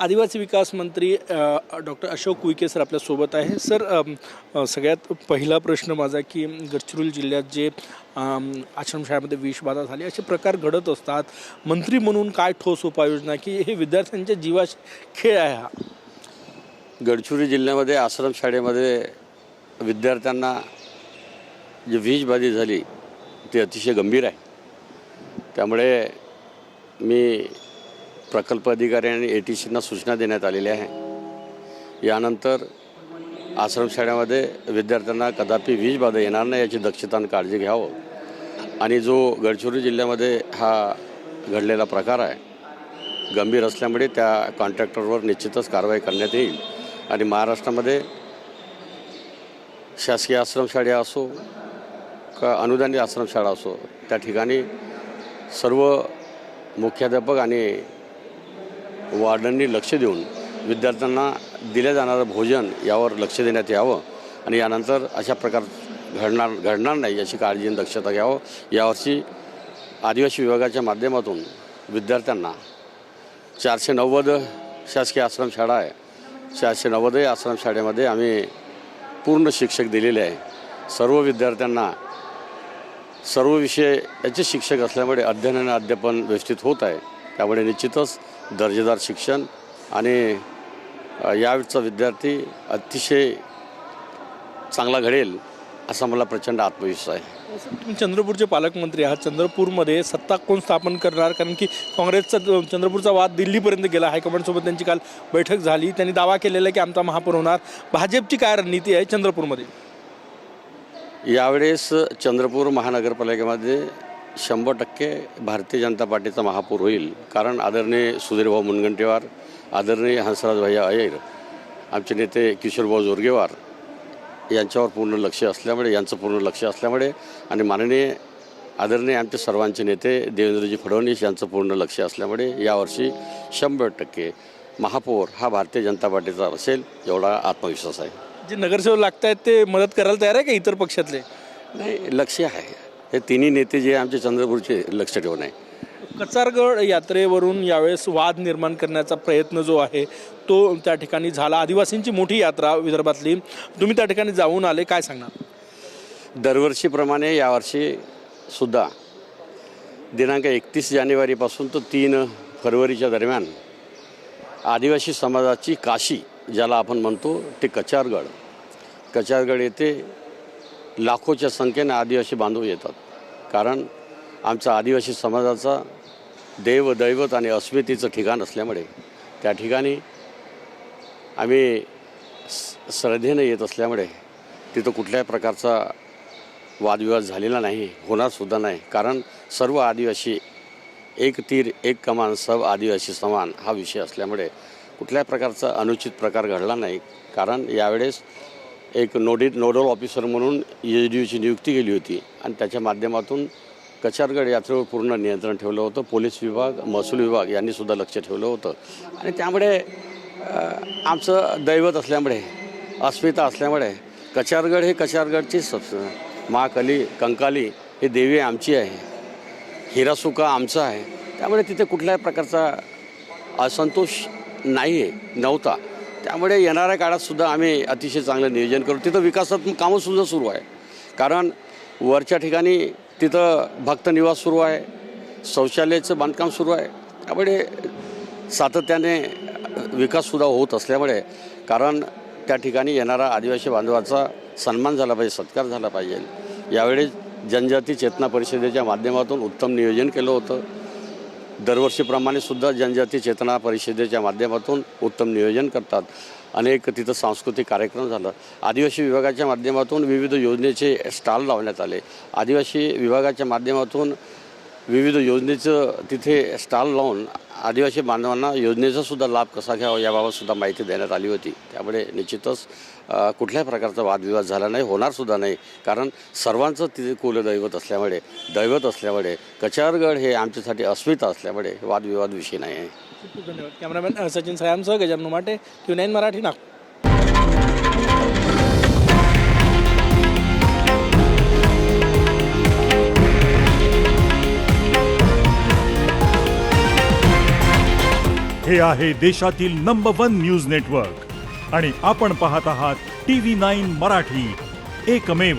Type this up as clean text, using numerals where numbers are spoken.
आदिवासी विकास मंत्री doctor Ashok Uike sir आपल्यासोबत आहे. सर, सगळ्यात पहिला प्रश्न माझा की गडचिरोली जिल्ह्यात जे आश्रमशाळेमध्ये विषबाधा झाली असे प्रकार घडत असतात, मंत्री म्हणून काय ठोस उपाययोजना की हे विद्यार्थ्यांच्या जीवाशी खेळ आहे हा? गडचिरोली जिल्ह्यामध्ये आश्रमशाळेमध्ये विद्यार्थ्यांना जी विषबाधा झाली ती अतिशय गंभीर आहे. त्यामुळे मी प्रकल्प अधिकारी आणि ATCना सूचना देण्यात आलेल्या आहे. यानंतर आश्रमशाळेमध्ये विद्यार्थ्यांना कदापि विषबाधा येणार नाही याची दक्षता आणि काळजी घ्यावं. आणि जो गडचिरोली जिल्ह्यामध्ये हा घडलेला प्रकार आहे गंभीर असल्यामुळे त्या कॉन्ट्रॅक्टरवर निश्चितच कारवाई करण्यात येईल. आणि महाराष्ट्रामध्ये शासकीय आश्रमशाळा असो का अनुदानित आश्रमशाळा असो त्या ठिकाणी सर्व मुख्याध्यापक आणि वॉर्डननी लक्ष देऊन विद्यार्थ्यांना दिल्या जाणारं भोजन यावर लक्ष देण्यात यावं. आणि यानंतर अशा प्रकार घडणार नाही याची काळजी आणि दक्षता घ्यावं. यावर्षी आदिवासी विभागाच्या माध्यमातून विद्यार्थ्यांना 490 शासकीय आश्रमशाळा आहे. 490 आश्रमशाळेमध्ये आम्ही पूर्ण शिक्षक दिलेले आहे. सर्व विद्यार्थ्यांना सर्व विषय याचे शिक्षक असल्यामुळे अध्ययन आणि अध्यापन व्यवस्थित होत आहे. त्यामुळे निश्चितच दर्जेदार शिक्षण आणि यावेळचा विद्यार्थी अतिशय चांगला घडेल असा मला प्रचंड आत्मविश्वास आहे. तुम्ही चंद्रपूरचे पालकमंत्री आहात. चंद्रपूरमध्ये सत्ता कोण स्थापन करणार? कारण की काँग्रेसचा चंद्रपूरचा वाद दिल्लीपर्यंत गेला. हायकमांडसोबत त्यांची काल बैठक झाली. त्यांनी दावा केलेला आहे की आमचा महापौर होणार. भाजपची काय रणनीती आहे चंद्रपूरमध्ये? यावेळेस चंद्रपूर महानगरपालिकेमध्ये 100% भारतीय जनता पार्टीचा महापौर होईल. कारण आदरणीय सुधीरभाऊ मुनगंटीवार, आदरणीय हंसराज भैया अय्यर, आमचे नेते किशोरभाऊ जोरगेवार यांच्यावर पूर्ण लक्ष असल्यामुळे आणि माननीय आदरणीय आमचे सर्वांचे नेते देवेंद्रजी फडणवीस यांचं पूर्ण लक्ष असल्यामुळे यावर्षी 100% महापौर हा भारतीय जनता पार्टीचा असेल एवढा आत्मविश्वास आहे. जे नगरसेवक लागत आहेत ते मदत करायला तयार आहे का इतर पक्षातले? नाही, लक्ष आहे. हे तिन्ही नेते जे आमचे चंद्रपूरचे लक्ष ठेवून आहे. कचारगड यात्रेवरून यावेळेस वाद निर्माण करण्याचा प्रयत्न जो आहे तो त्या ठिकाणी झाला. आदिवासींची मोठी यात्रा विदर्भातली, तुम्ही त्या ठिकाणी जाऊन आले, काय सांगणार? दरवर्षीप्रमाणे यावर्षी सुद्धा दिनांक 31 जानेवारीपासून तो 3 फरवरीच्या दरम्यान आदिवासी समाजाची काशी ज्याला आपण म्हणतो ते कचारगड येथे लाखोच्या संख्येने आदिवासी बांधव येतात. कारण आमचा आदिवासी समाजाचा दैवत आणि अस्मितेचं ठिकाण असल्यामुळे त्या ठिकाणी आम्ही श्रद्धेनं येत असल्यामुळे तिथं कुठल्याही प्रकारचा वादविवाद झालेला नाही, होणारसुद्धा नाही. कारण सर्व आदिवासी एक तीर एक कमान सब आदिवासी समान हा विषय असल्यामुळे कुठल्याही प्रकारचा अनुचित प्रकार घडला नाही. कारण यावेळेस एक नोडल ऑफिसर म्हणून SDOची नियुक्ती केली होती आणि त्याच्या माध्यमातून कचारगड यात्रेवर पूर्ण नियंत्रण ठेवलं होतं. पोलीस विभाग, महसूल विभाग यांनीसुद्धा लक्ष ठेवलं होतं. आणि त्यामुळे आमचं दैवत असल्यामुळे, अस्मिता असल्यामुळे कचारगड हे कचारगडची महाकाली कंकाली हे देवी आमची आहे, हिरासुका आमचा आहे. त्यामुळे तिथे कुठल्याही प्रकारचा असंतोष नव्हता. त्यामुळे येणाऱ्या काळातसुद्धा आम्ही अतिशय चांगलं नियोजन करू. तिथं विकासात्मक कामंसुद्धा सुरू आहे. कारण वरच्या ठिकाणी तिथं भक्त निवास सुरू आहे, शौचालयाचं बांधकाम सुरू आहे. त्यामुळे सातत्याने विकाससुद्धा होत असल्यामुळे कारण त्या ठिकाणी येणारा आदिवासी बांधवाचा सन्मान झाला पाहिजे, सत्कार झाला पाहिजे. यावेळी जनजाती चेतना परिषदेच्या माध्यमातून उत्तम नियोजन केलं होतं. दरवर्षीप्रमाणे सुद्धा जनजाती चेतना परिषदेच्या माध्यमातून उत्तम नियोजन करतात. अनेक तिथं सांस्कृतिक कार्यक्रम झालं. आदिवासी विभागाच्या माध्यमातून विविध योजनेचे स्टॉल लावण्यात आले. आदिवासी विभागाच्या माध्यमातून विविध योजनेचं तिथे स्टॉल लावून आदिवासी बांधवांना योजनेचासुद्धा लाभ कसा घ्यावा याबाबतसुद्धा माहिती देण्यात आली होती. त्यामुळे निश्चितच कुठल्याही प्रकारचा वादविवाद झाला नाही, होणारसुद्धा नाही. कारण सर्वांचं तिथे कुलदैवत असल्यामुळे कचारगड हे आमच्यासाठी अस्मिता असल्यामुळे वादविवाद विषय नाही आहे. धन्यवाद. कॅमेरामॅन सचिन सायांसह गजानन माटे, Q9 मराठी, नागपूर. हे आहे देशातील नंबर 1 न्यूज नेटवर्क आणि आपण पाहत आहात TV9 मराठी, एकमेव.